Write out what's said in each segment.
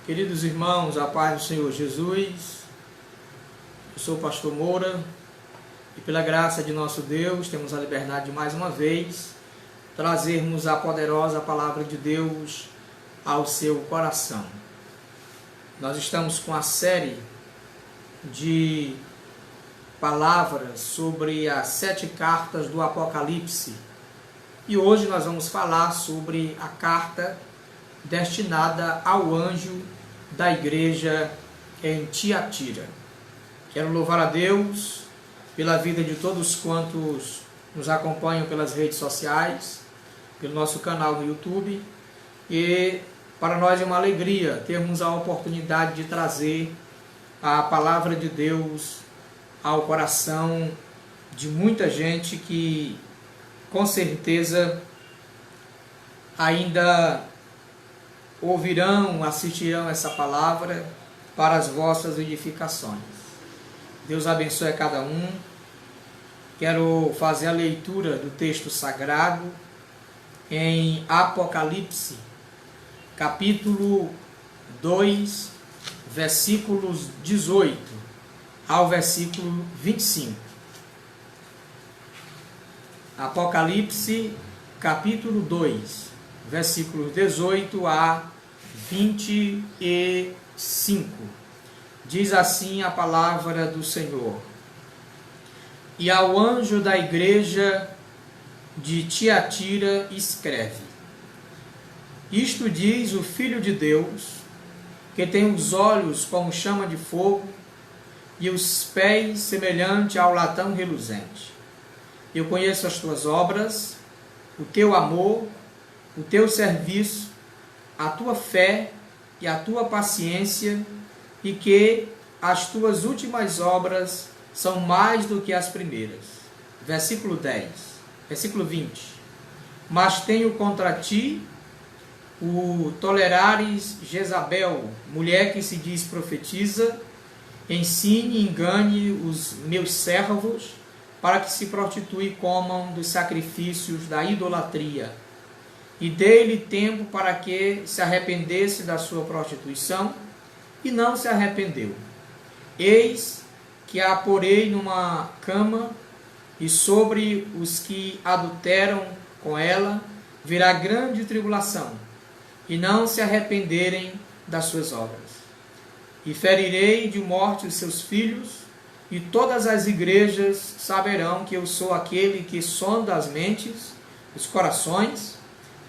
Queridos irmãos, a paz do Senhor Jesus, eu sou o pastor Moura e pela graça de nosso Deus temos a liberdade de mais uma vez trazermos a poderosa palavra de Deus ao seu coração. Nós estamos com a série de palavras sobre as 7 cartas do Apocalipse e hoje nós vamos falar sobre a carta destinada ao anjo da igreja em Tiatira. Quero louvar a Deus pela vida de todos quantos nos acompanham pelas redes sociais, pelo nosso canal no YouTube, e para nós é uma alegria termos a oportunidade de trazer a palavra de Deus ao coração de muita gente que com certeza ainda ouvirão, assistirão essa palavra para as vossas edificações. Deus abençoe a cada um. Quero fazer a leitura do texto sagrado em Apocalipse, capítulo 2, versículos 18 ao versículo 25. Apocalipse, capítulo 2, versículos 18 a 25. Diz assim a palavra do Senhor: E ao anjo da igreja de Tiatira escreve: Isto diz o Filho de Deus, que tem os olhos como chama de fogo e os pés semelhante ao latão reluzente. Eu conheço as tuas obras, o teu amor, o teu serviço, a tua fé e a tua paciência, e que as tuas últimas obras são mais do que as primeiras. Versículo 10, versículo 20. Mas tenho contra ti o tolerares Jezabel, mulher que se diz profetiza, ensine e engane os meus servos, para que se prostituem e comam dos sacrifícios da idolatria. E dei-lhe tempo para que se arrependesse da sua prostituição, e não se arrependeu. Eis que a porei numa cama, e sobre os que adulteram com ela virá grande tribulação, e não se arrependerem das suas obras. E ferirei de morte os seus filhos, e todas as igrejas saberão que eu sou aquele que sonda as mentes, os corações,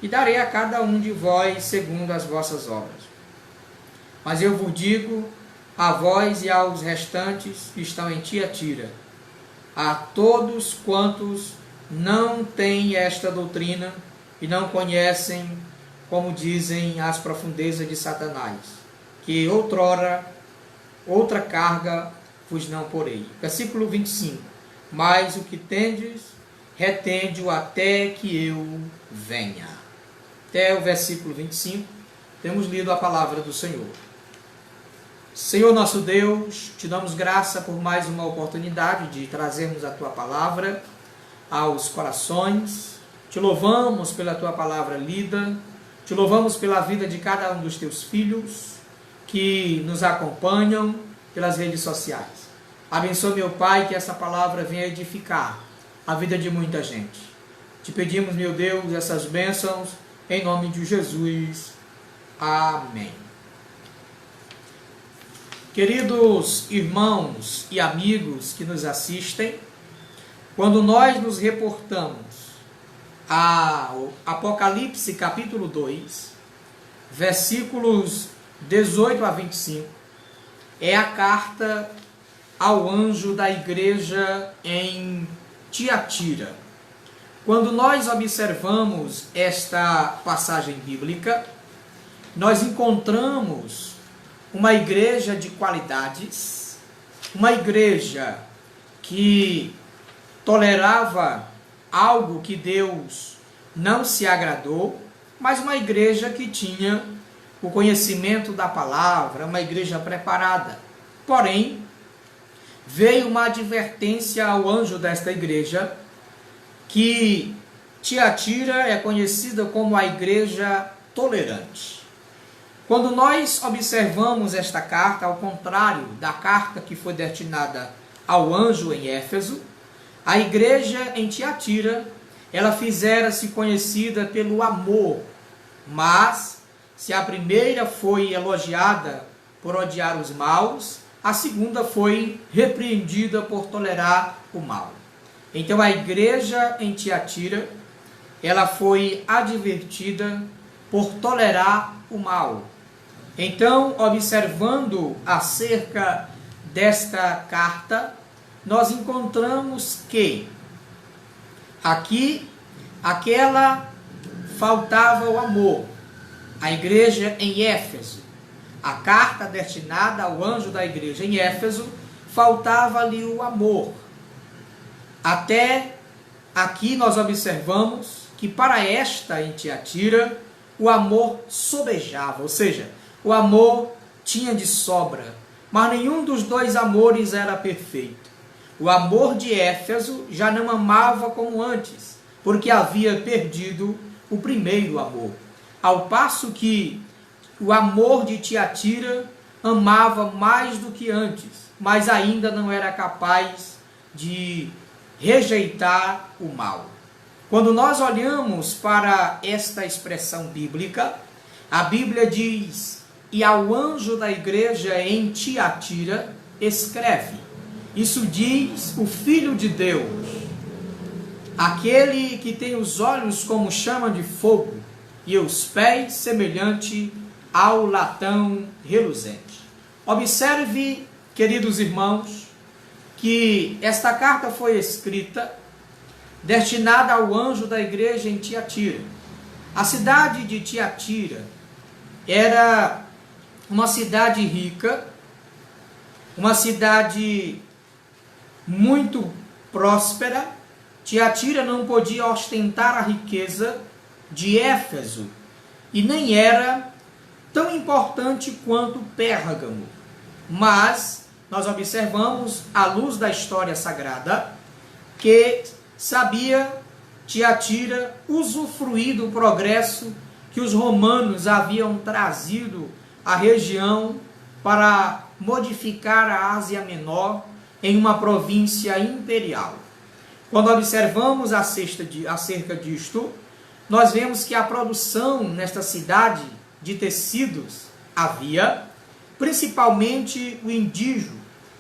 e darei a cada um de vós segundo as vossas obras. Mas eu vos digo, a vós e aos restantes que estão em Tiatira, a todos quantos não têm esta doutrina e não conhecem, como dizem, as profundezas de Satanás, que outrora outra carga vos não porei. Versículo 25. Mas o que tendes, retende-o até que eu venha. Até o versículo 25, temos lido a palavra do Senhor. Senhor nosso Deus, te damos graça por mais uma oportunidade de trazermos a tua palavra aos corações. Te louvamos pela tua palavra lida, te louvamos pela vida de cada um dos teus filhos que nos acompanham pelas redes sociais. Abençoe, meu Pai, que essa palavra venha edificar a vida de muita gente. Te pedimos, meu Deus, essas bênçãos em nome de Jesus. Amém. Queridos irmãos e amigos que nos assistem, quando nós nos reportamos ao Apocalipse capítulo 2, versículos 18 a 25, é a carta ao anjo da igreja em Tiatira. Quando nós observamos esta passagem bíblica, nós encontramos uma igreja de qualidades, uma igreja que tolerava algo que Deus não se agradou, mas uma igreja que tinha o conhecimento da palavra, uma igreja preparada. Porém, veio uma advertência ao anjo desta igreja, que Tiatira é conhecida como a igreja tolerante. Quando nós observamos esta carta, ao contrário da carta que foi destinada ao anjo em Éfeso, a igreja em Tiatira, ela fizera-se conhecida pelo amor, mas se a primeira foi elogiada por odiar os maus, a segunda foi repreendida por tolerar o mal. Então a igreja em Tiatira, ela foi advertida por tolerar o mal. Então, observando acerca desta carta, nós encontramos que aqui, aquela faltava o amor. A igreja em Éfeso, a carta destinada ao anjo da igreja em Éfeso, faltava-lhe o amor. Até aqui nós observamos que para esta em Tiatira, o amor sobejava, ou seja, o amor tinha de sobra, mas nenhum dos dois amores era perfeito. O amor de Éfeso já não amava como antes, porque havia perdido o primeiro amor. Ao passo que o amor de Tiatira amava mais do que antes, mas ainda não era capaz de rejeitar o mal. Quando nós olhamos para esta expressão bíblica, a Bíblia diz: e ao anjo da igreja em Tiatira escreve. Isso diz o Filho de Deus, aquele que tem os olhos como chama de fogo e os pés semelhante ao latão reluzente. Observe, queridos irmãos, que esta carta foi escrita destinada ao anjo da igreja em Tiatira. A cidade de Tiatira era uma cidade rica, uma cidade muito próspera. Tiatira não podia ostentar a riqueza de Éfeso e nem era tão importante quanto Pérgamo. Mas nós observamos, à luz da história sagrada, que sabia Tiatira usufruir do progresso que os romanos haviam trazido à região para modificar a Ásia Menor em uma província imperial. Quando observamos acerca disto, nós vemos que a produção nesta cidade de tecidos havia, principalmente o indígio,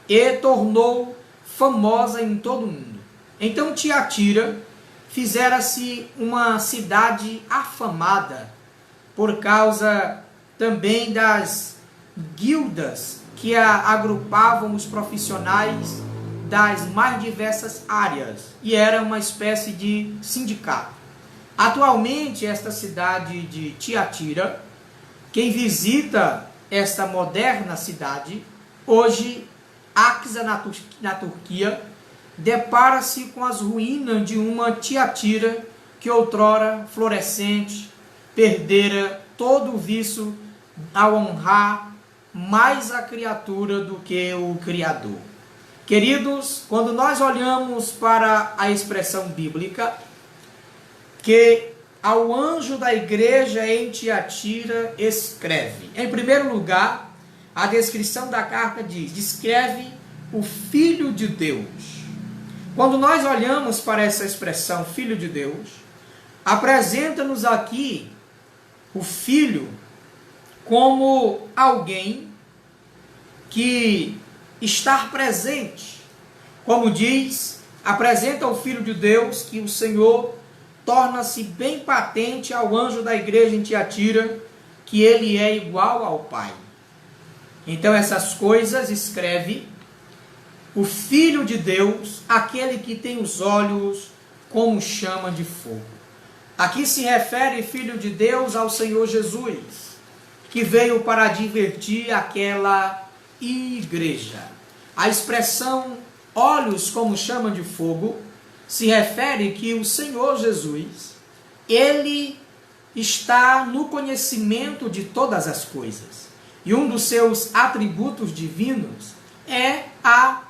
e tornou famosa em todo o mundo. Então Tiatira fizera-se uma cidade afamada por causa também das guildas que agrupavam os profissionais das mais diversas áreas, e era uma espécie de sindicato. Atualmente, esta cidade de Tiatira, quem visita esta moderna cidade, hoje, Áquisa na Turquia, depara-se com as ruínas de uma Tiatira que outrora florescente perdera todo o vício ao honrar mais a criatura do que o Criador. Queridos, quando nós olhamos para a expressão bíblica, que ao anjo da igreja em Tiatira escreve. Em primeiro lugar, a descrição da carta diz: descreve o Filho de Deus. Quando nós olhamos para essa expressão Filho de Deus, apresenta-nos aqui o Filho como alguém que está presente. Como diz, apresenta o Filho de Deus, que o Senhor torna-se bem patente ao anjo da igreja em Tiatira, que ele é igual ao Pai. Então essas coisas escreve o Filho de Deus, aquele que tem os olhos como chama de fogo. Aqui se refere Filho de Deus ao Senhor Jesus, que veio para advertir aquela igreja. A expressão olhos como chama de fogo se refere que o Senhor Jesus, ele está no conhecimento de todas as coisas. E um dos seus atributos divinos é a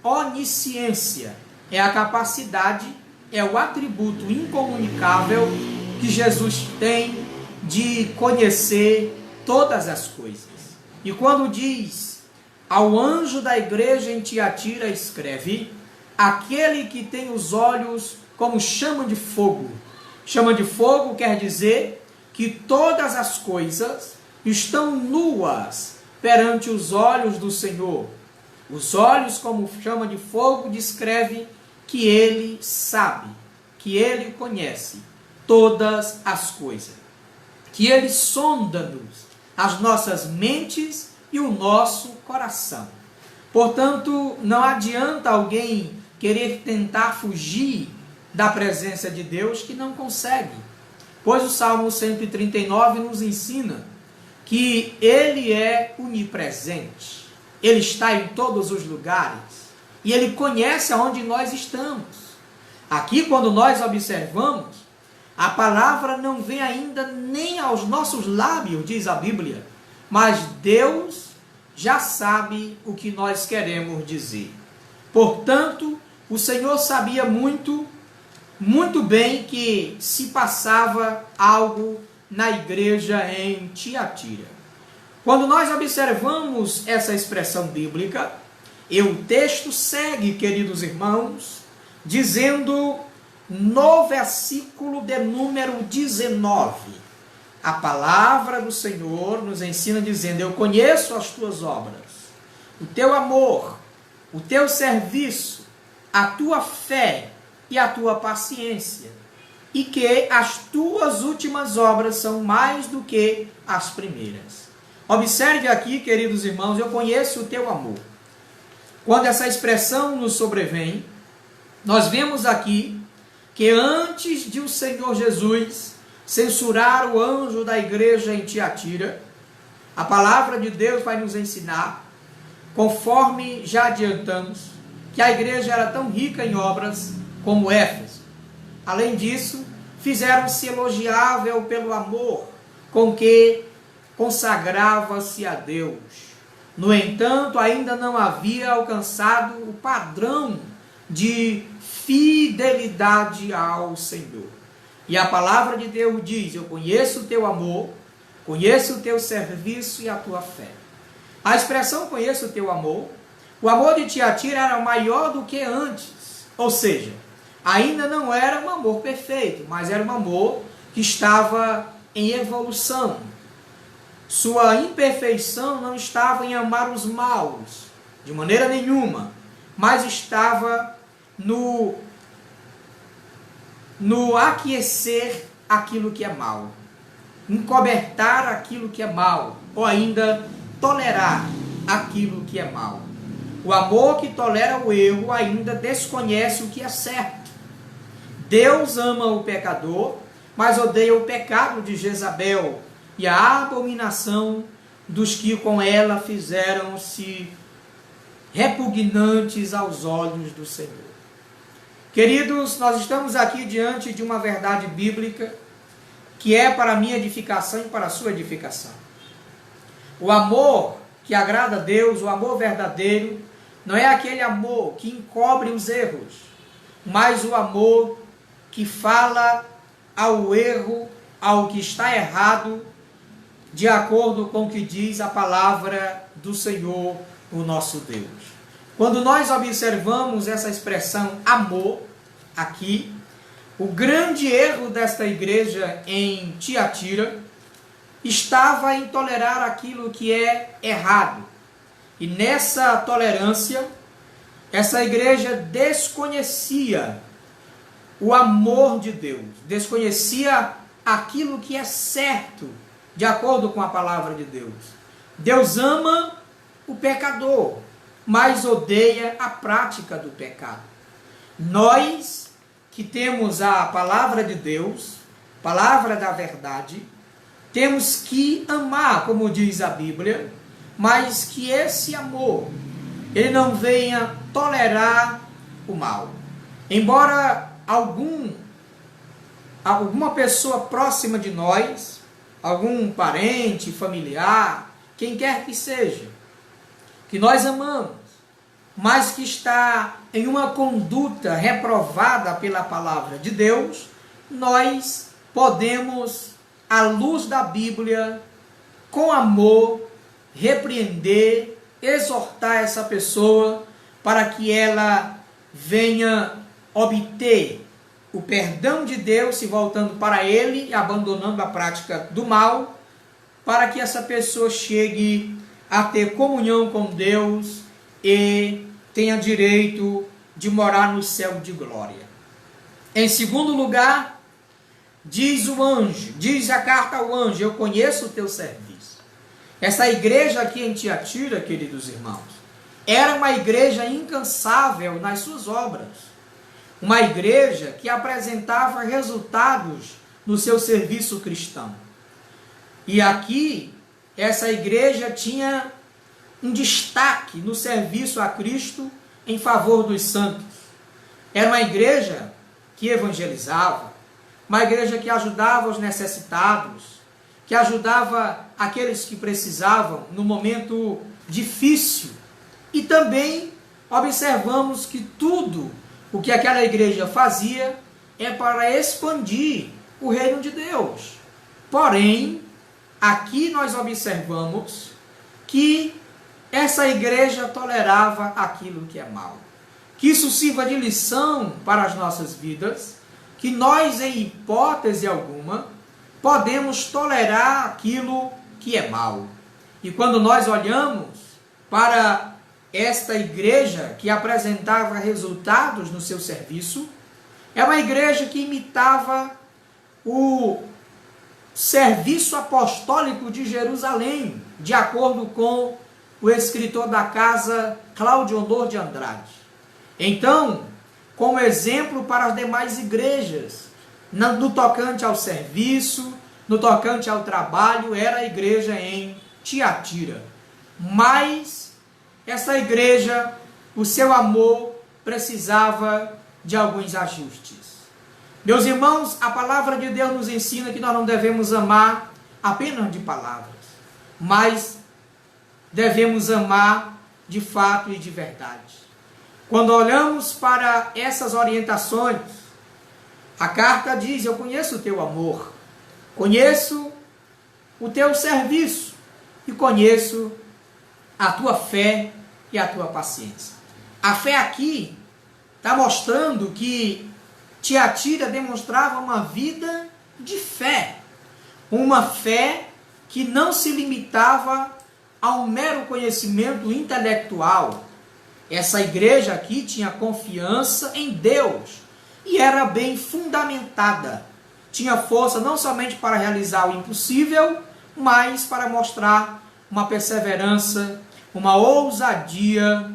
onisciência, é a capacidade, é o atributo incomunicável que Jesus tem de conhecer todas as coisas. E quando diz, ao anjo da igreja em Tiatira escreve, aquele que tem os olhos como chama de fogo. Chama de fogo quer dizer que todas as coisas estão nuas perante os olhos do Senhor. Os olhos como chama de fogo descreve que ele sabe, que ele conhece todas as coisas, que ele sonda-nos, as nossas mentes e o nosso coração. Portanto, não adianta alguém querer tentar fugir da presença de Deus que não consegue, pois o Salmo 139 nos ensina que ele é onipresente, ele está em todos os lugares e ele conhece aonde nós estamos. Aqui, quando nós observamos, a palavra não vem ainda nem aos nossos lábios, diz a Bíblia, mas Deus já sabe o que nós queremos dizer. Portanto, o Senhor sabia muito bem que se passava algo na igreja em Tiatira. Quando nós observamos essa expressão bíblica, e o texto segue, queridos irmãos, dizendo no versículo de número 19, a palavra do Senhor nos ensina dizendo, eu conheço as tuas obras, o teu amor, o teu serviço, a tua fé e a tua paciência, e que as tuas últimas obras são mais do que as primeiras. Observe aqui, queridos irmãos, eu conheço o teu amor. Quando essa expressão nos sobrevém, nós vemos aqui que antes de o Senhor Jesus censurar o anjo da igreja em Tiatira, a palavra de Deus vai nos ensinar, conforme já adiantamos, que a igreja era tão rica em obras como Éfeso. Além disso, fizeram-se elogiável pelo amor com que consagrava-se a Deus. No entanto, ainda não havia alcançado o padrão de fidelidade ao Senhor. E a palavra de Deus diz, eu conheço o teu amor, conheço o teu serviço e a tua fé. A expressão conheço o teu amor, o amor de Tiatira era maior do que antes, ou seja, ainda não era um amor perfeito, mas era um amor que estava em evolução. Sua imperfeição não estava em amar os maus, de maneira nenhuma, mas estava no aquecer aquilo que é mal, encobertar aquilo que é mal, ou ainda tolerar aquilo que é mal. O amor que tolera o erro ainda desconhece o que é certo. Deus ama o pecador, mas odeia o pecado de Jezabel e a abominação dos que com ela fizeram-se repugnantes aos olhos do Senhor. Queridos, nós estamos aqui diante de uma verdade bíblica que é para a minha edificação e para a sua edificação. O amor que agrada a Deus, o amor verdadeiro, não é aquele amor que encobre os erros, mas o amor que fala ao erro, ao que está errado, de acordo com o que diz a palavra do Senhor, o nosso Deus. Quando nós observamos essa expressão amor, aqui, o grande erro desta igreja em Tiatira estava em tolerar aquilo que é errado. E nessa tolerância, essa igreja desconhecia o amor de Deus, desconhecia aquilo que é certo, de acordo com a palavra de Deus. Deus ama o pecador, mas odeia a prática do pecado. Nós que temos a palavra de Deus, palavra da verdade, temos que amar, como diz a Bíblia, mas que esse amor, ele não venha tolerar o mal. Embora alguma pessoa próxima de nós, algum parente, familiar, quem quer que seja, que nós amamos, mas que está em uma conduta reprovada pela palavra de Deus, nós podemos, à luz da Bíblia, com amor, repreender, exortar essa pessoa para que ela venha obter o perdão de Deus, se voltando para Ele e abandonando a prática do mal, para que essa pessoa chegue a ter comunhão com Deus e tenha direito de morar no céu de glória. Em segundo lugar, diz o anjo, diz a carta ao anjo: eu conheço o teu serviço. Essa igreja aqui em Tiatira, queridos irmãos, era uma igreja incansável nas suas obras. Uma igreja que apresentava resultados no seu serviço cristão. E aqui, essa igreja tinha um destaque no serviço a Cristo em favor dos santos. Era uma igreja que evangelizava, uma igreja que ajudava os necessitados, que ajudava aqueles que precisavam no momento difícil. E também observamos que tudo o que aquela igreja fazia é para expandir o reino de Deus. Porém, aqui nós observamos que essa igreja tolerava aquilo que é mal. Que isso sirva de lição para as nossas vidas, que nós, em hipótese alguma, podemos tolerar aquilo que é mal. E quando nós olhamos para esta igreja que apresentava resultados no seu serviço, é uma igreja que imitava o serviço apostólico de Jerusalém, de acordo com o escritor da casa, Cláudio Honor de Andrade. Então, como exemplo para as demais igrejas, no tocante ao serviço, no tocante ao trabalho, era a igreja em Tiatira. Mas essa igreja, o seu amor precisava de alguns ajustes. Meus irmãos, a palavra de Deus nos ensina que nós não devemos amar apenas de palavras, mas devemos amar de fato e de verdade. Quando olhamos para essas orientações, a carta diz: eu conheço o teu amor, conheço o teu serviço e conheço a tua fé e a tua paciência. A fé aqui está mostrando que Tiatira demonstrava uma vida de fé. Uma fé que não se limitava a um mero conhecimento intelectual. Essa igreja aqui tinha confiança em Deus e era bem fundamentada. Tinha força não somente para realizar o impossível, mas para mostrar uma perseverança, uma ousadia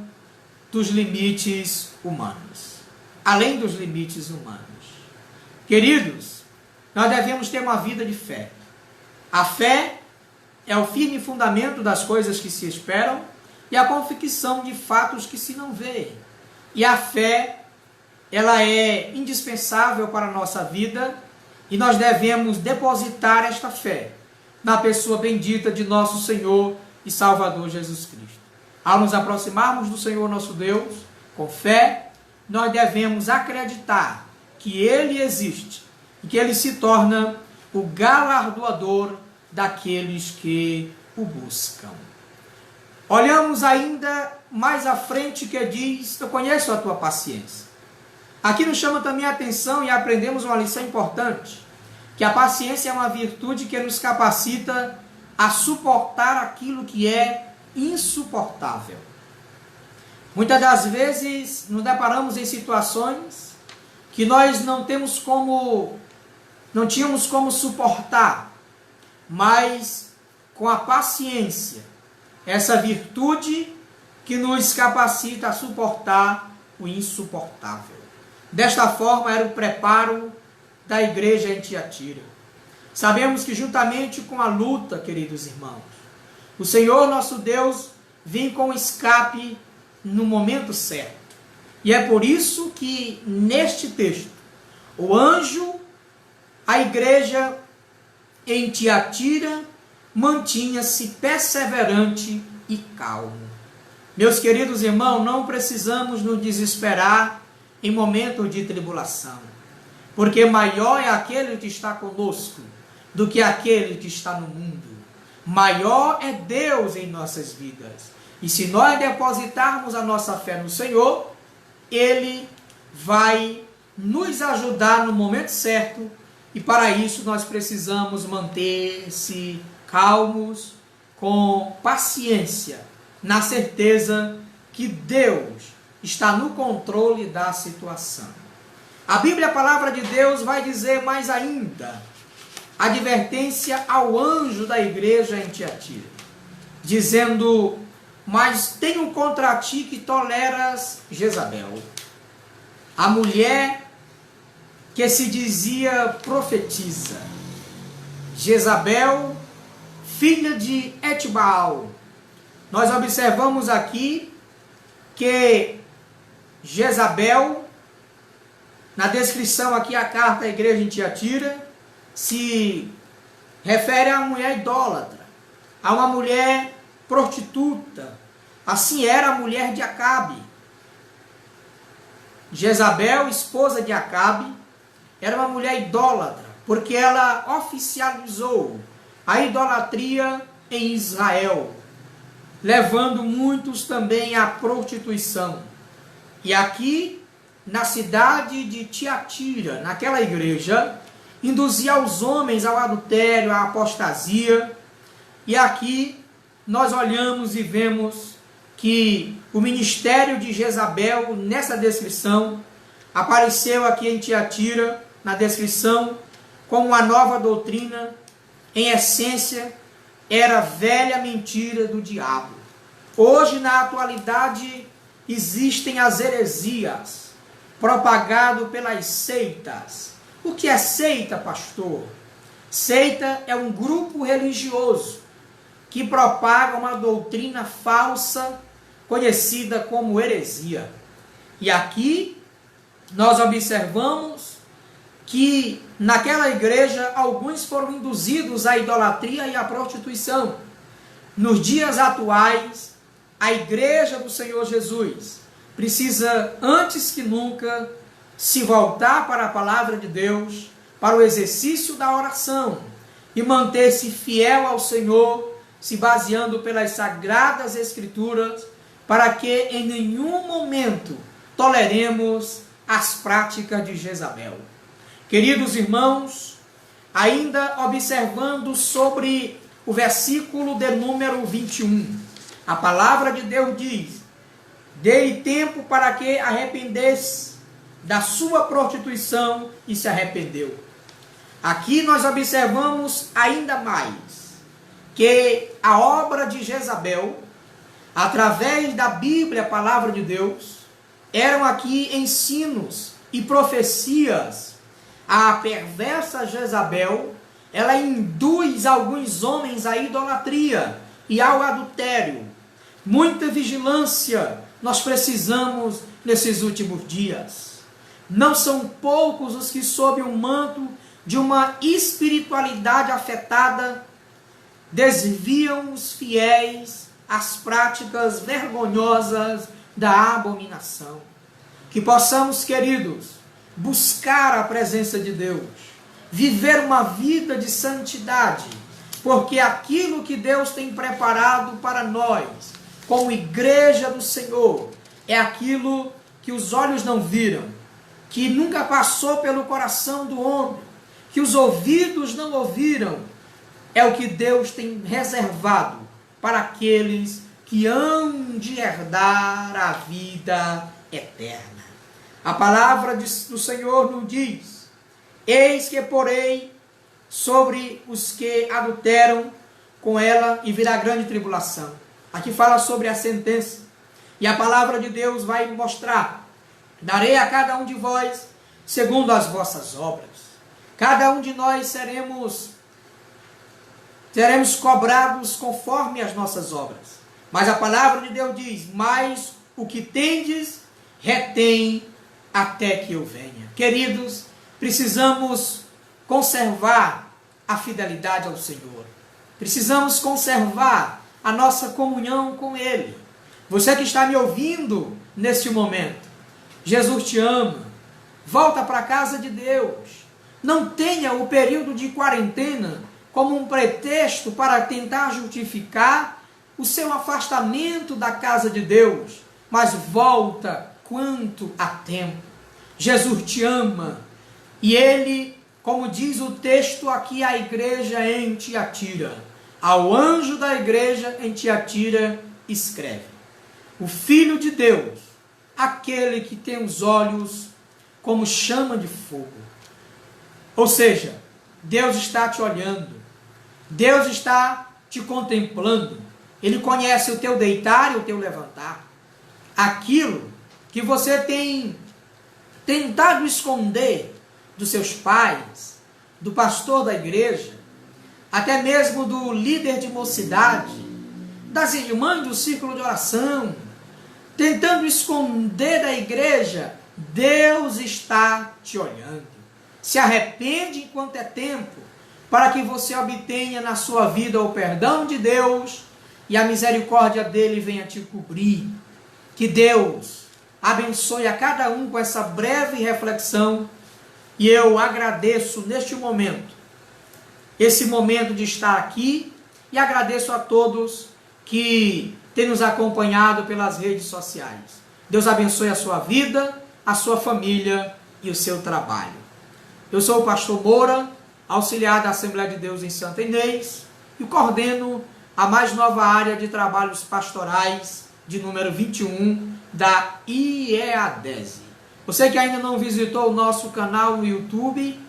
dos limites humanos. Além dos limites humanos. Queridos, nós devemos ter uma vida de fé. A fé é o firme fundamento das coisas que se esperam e a convicção de fatos que se não veem. E a fé, ela é indispensável para a nossa vida e nós devemos depositar esta fé na pessoa bendita de nosso Senhor e Salvador Jesus Cristo. Ao nos aproximarmos do Senhor nosso Deus, com fé, nós devemos acreditar que Ele existe e que Ele se torna o galardoador daqueles que o buscam. Olhamos ainda mais à frente que diz: eu conheço a tua paciência. Aqui nos chama também a atenção e aprendemos uma lição importante, que a paciência é uma virtude que nos capacita a suportar aquilo que é insuportável. Muitas das vezes nos deparamos em situações que nós não tínhamos como suportar, mas com a paciência, essa virtude que nos capacita a suportar o insuportável. Desta forma era o preparo da igreja em Tiatira. Sabemos que juntamente com a luta, queridos irmãos, o Senhor nosso Deus vem com escape no momento certo. E é por isso que neste texto, o anjo, a igreja em Tiatira, mantinha-se perseverante e calmo. Meus queridos irmãos, não precisamos nos desesperar em momentos de tribulação, porque maior é aquele que está conosco do que aquele que está no mundo. Maior é Deus em nossas vidas. E se nós depositarmos a nossa fé no Senhor, Ele vai nos ajudar no momento certo. E para isso nós precisamos manter-se calmos, com paciência, na certeza que Deus está no controle da situação. A Bíblia, a palavra de Deus, vai dizer mais ainda, advertência ao anjo da igreja em Tiatira, dizendo: mas tenho contra ti que toleras Jezabel, a mulher que se dizia profetisa, Jezabel, filha de Etbaal. Nós observamos aqui que Jezabel, na descrição aqui, a carta à igreja em Tiatira, se refere a uma mulher idólatra, a uma mulher prostituta. Assim era a mulher de Acabe. Jezabel, esposa de Acabe, era uma mulher idólatra, porque ela oficializou a idolatria em Israel, levando muitos também à prostituição. E aqui, na cidade de Tiatira, naquela igreja, induzia os homens ao adultério, à apostasia. E aqui nós olhamos e vemos que o ministério de Jezabel, nessa descrição, apareceu aqui em Tiatira, na descrição, como uma nova doutrina. Em essência, era a velha mentira do diabo. Hoje, na atualidade, existem as heresias, propagado pelas seitas. O que é seita, pastor? Seita é um grupo religioso que propaga uma doutrina falsa, conhecida como heresia. E aqui nós observamos que naquela igreja alguns foram induzidos à idolatria e à prostituição. Nos dias atuais, a igreja do Senhor Jesus precisa, antes que nunca, se voltar para a palavra de Deus, para o exercício da oração e manter-se fiel ao Senhor, se baseando pelas sagradas escrituras, para que em nenhum momento toleremos as práticas de Jezabel. Queridos irmãos, ainda observando sobre o versículo de número 21, a palavra de Deus diz: dei tempo para que arrependesse da sua prostituição, e se arrependeu. Aqui nós observamos ainda mais que a obra de Jezabel, através da Bíblia, a palavra de Deus, eram aqui ensinos e profecias. A perversa Jezabel, ela induz alguns homens à idolatria e ao adultério. Muita vigilância nós precisamos nesses últimos dias. Não são poucos os que, sob o manto de uma espiritualidade afetada, desviam os fiéis às práticas vergonhosas da abominação. Que possamos, queridos, buscar a presença de Deus, viver uma vida de santidade, porque aquilo que Deus tem preparado para nós, como igreja do Senhor, é aquilo que os olhos não viram, que nunca passou pelo coração do homem, que os ouvidos não ouviram, é o que Deus tem reservado para aqueles que hão de herdar a vida eterna. A palavra do Senhor nos diz: eis que porei sobre os que adulteram com ela e virá grande tribulação. Aqui fala sobre a sentença. E a palavra de Deus vai mostrar: darei a cada um de vós segundo as vossas obras. Cada um de nós seremos cobrados conforme as nossas obras. Mas a palavra de Deus diz: mas o que tendes, retém até que eu venha. Queridos, precisamos conservar a fidelidade ao Senhor. Precisamos conservar a nossa comunhão com Ele. Você que está me ouvindo neste momento, Jesus te ama. Volta para a casa de Deus. Não tenha o período de quarentena como um pretexto para tentar justificar o seu afastamento da casa de Deus, mas volta quanto a tempo. Jesus te ama e Ele, como diz o texto aqui, a igreja em Tiatira, ao anjo da igreja em Tiatira escreve: o Filho de Deus, aquele que tem os olhos como chama de fogo. Ou seja, Deus está te olhando, Deus está te contemplando, Ele conhece o teu deitar e o teu levantar. Aquilo que você tem tentado esconder dos seus pais, do pastor da igreja, até mesmo do líder de mocidade, das irmãs do círculo de oração, tentando esconder da igreja, Deus está te olhando. Se arrepende enquanto é tempo, para que você obtenha na sua vida o perdão de Deus e a misericórdia dele venha te cobrir. Que Deus abençoe a cada um com essa breve reflexão, e eu agradeço neste momento, esse momento de estar aqui, e agradeço a todos que têm nos acompanhado pelas redes sociais. Deus abençoe a sua vida, a sua família e o seu trabalho. Eu sou o pastor Moura, auxiliar da Assembleia de Deus em Santa Inês, e coordeno a mais nova área de trabalhos pastorais de número 21 da IEADESE. Você que ainda não visitou o nosso canal no YouTube,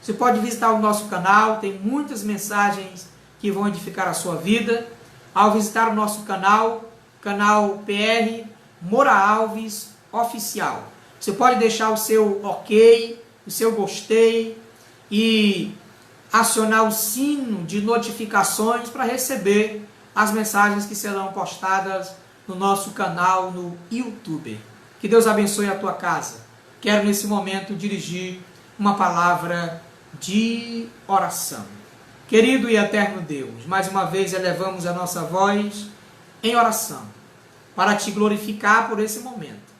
você pode visitar o nosso canal, tem muitas mensagens que vão edificar a sua vida. Ao visitar o nosso canal, canal PR Moura Alves Oficial, você pode deixar o seu ok, o seu gostei e acionar o sino de notificações para receber as mensagens que serão postadas no nosso canal no YouTube. Que Deus abençoe a tua casa. Quero nesse momento dirigir uma palavra de oração. Querido e eterno Deus, mais uma vez elevamos a nossa voz em oração para te glorificar por esse momento.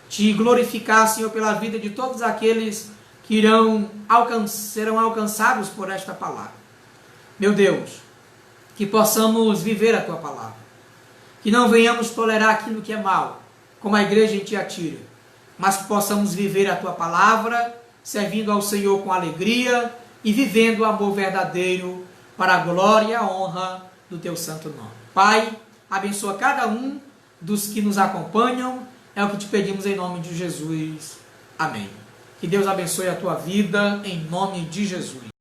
Te glorificar, Senhor, pela vida de todos aqueles que serão alcançados por esta palavra. Meu Deus, que possamos viver a tua palavra, que não venhamos tolerar aquilo que é mal, como a igreja em Tiatira, mas que possamos viver a tua palavra, servindo ao Senhor com alegria e vivendo o amor verdadeiro para a glória e a honra do teu santo nome. Pai, abençoa cada um dos que nos acompanham, é o que te pedimos em nome de Jesus. Amém. Que Deus abençoe a tua vida, em nome de Jesus.